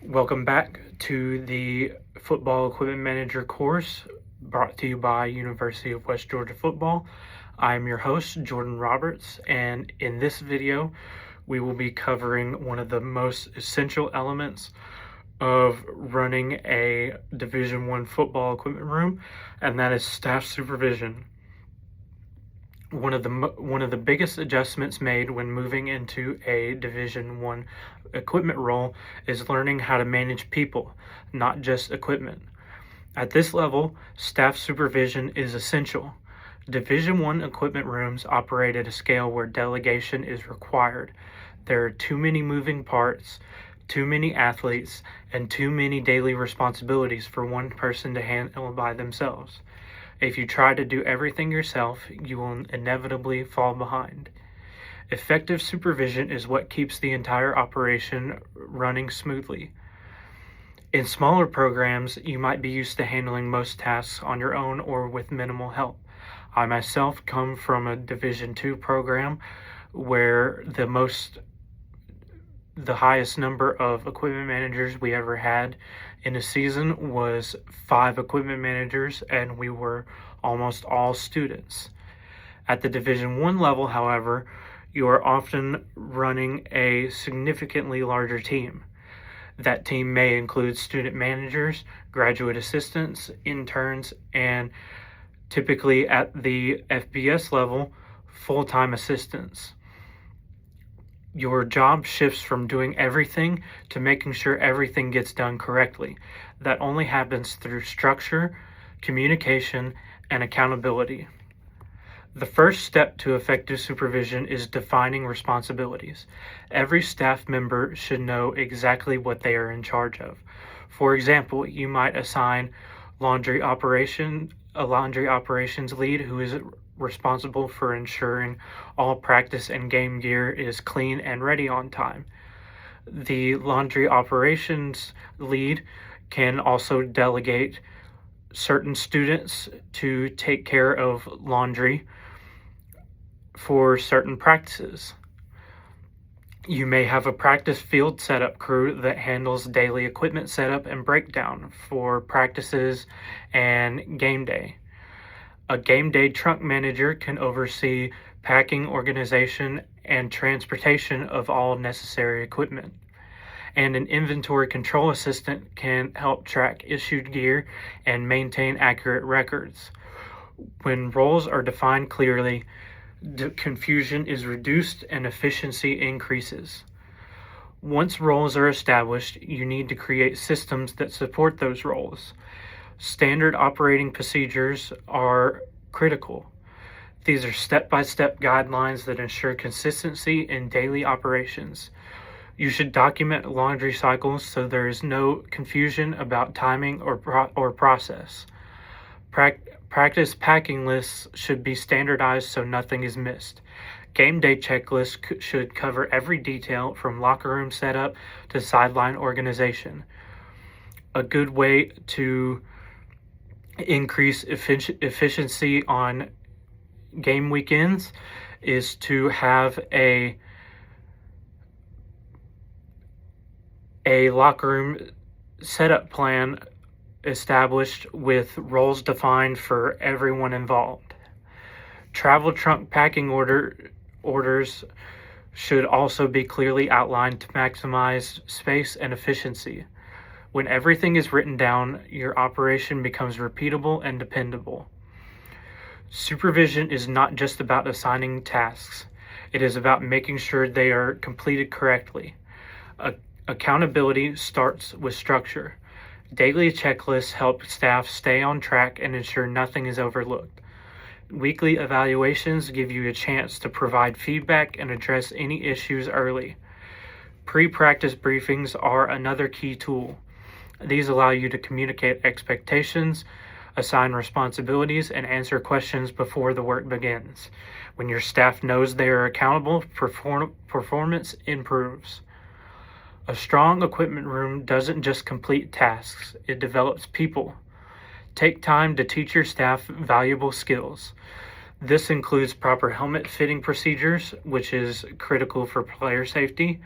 Welcome back to the Football Equipment Manager course brought to you by University of West Georgia Football. I'm your host, Jordan Roberts, and in this video, we will be covering one of the most essential elements of running a Division I football equipment room, and that is staff supervision. One of the biggest adjustments made when moving into a Division I equipment role is learning how to manage people, not just equipment. At this level, staff supervision is essential. Division I equipment rooms operate at a scale where delegation is required. There are too many moving parts, too many athletes, and too many daily responsibilities for one person to handle by themselves. If you try to do everything yourself, you will inevitably fall behind. Effective supervision is what keeps the entire operation running smoothly. In smaller programs, you might be used to handling most tasks on your own or with minimal help. I myself come from a Division II program where the highest number of equipment managers we ever had in a season was 5 equipment managers, and we were almost all students. At the Division I level, however, you are often running a significantly larger team. That team may include student managers, graduate assistants, interns, and typically at the FBS level, full-time assistants. Your job shifts from doing everything to making sure everything gets done correctly. That only happens through structure, communication, and accountability. The first step to effective supervision is defining responsibilities. Every staff member should know exactly what they are in charge of. For example, you might assign a laundry operations lead who is responsible for ensuring all practice and game gear is clean and ready on time. The laundry operations lead can also delegate certain students to take care of laundry for certain practices. You may have a practice field setup crew that handles daily equipment setup and breakdown for practices and game day. A game day trunk manager can oversee packing, organization, and transportation of all necessary equipment. And an inventory control assistant can help track issued gear and maintain accurate records. When roles are defined clearly, confusion is reduced and efficiency increases. Once roles are established, you need to create systems that support those roles. Standard operating procedures are critical. These are step-by-step guidelines that ensure consistency in daily operations. You should document laundry cycles so there is no confusion about timing or process. Practice packing lists should be standardized so nothing is missed. Game day checklists should cover every detail from locker room setup to sideline organization. A good way to increase efficiency on game weekends is to have a locker room setup plan established with roles defined for everyone involved. Travel trunk packing orders should also be clearly outlined to maximize space and efficiency. When everything is written down, your operation becomes repeatable and dependable. Supervision is not just about assigning tasks. It is about making sure they are completed correctly. Accountability starts with structure. Daily checklists help staff stay on track and ensure nothing is overlooked. Weekly evaluations give you a chance to provide feedback and address any issues early. Pre-practice briefings are another key tool. These allow you to communicate expectations, assign responsibilities, and answer questions before the work begins. When your staff knows they are accountable, performance improves. A strong equipment room doesn't just complete tasks, it develops people. Take time to teach your staff valuable skills. This includes proper helmet fitting procedures, which is critical for player safety.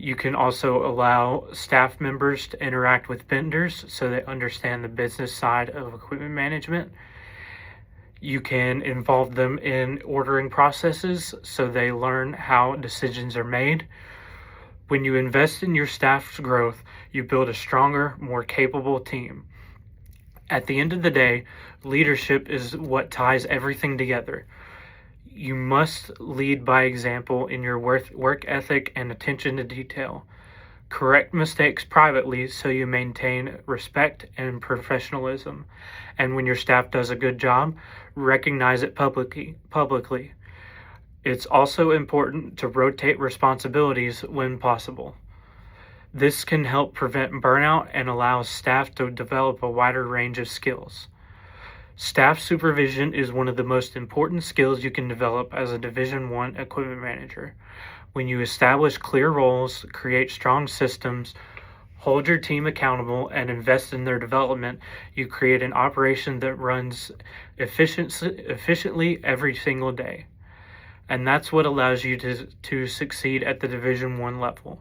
You can also allow staff members to interact with vendors so they understand the business side of equipment management. You can involve them in ordering processes so they learn how decisions are made. When you invest in your staff's growth, you build a stronger, more capable team. At the end of the day, leadership is what ties everything together. You must lead by example in your work ethic and attention to detail. Correct mistakes privately so you maintain respect and professionalism. And when your staff does a good job, recognize it publicly. It's also important to rotate responsibilities when possible. This can help prevent burnout and allows staff to develop a wider range of skills. Staff supervision is one of the most important skills you can develop as a Division I equipment manager. When you establish clear roles, create strong systems, hold your team accountable, and invest in their development, you create an operation that runs efficiently every single day. And that's what allows you to succeed at the Division I level.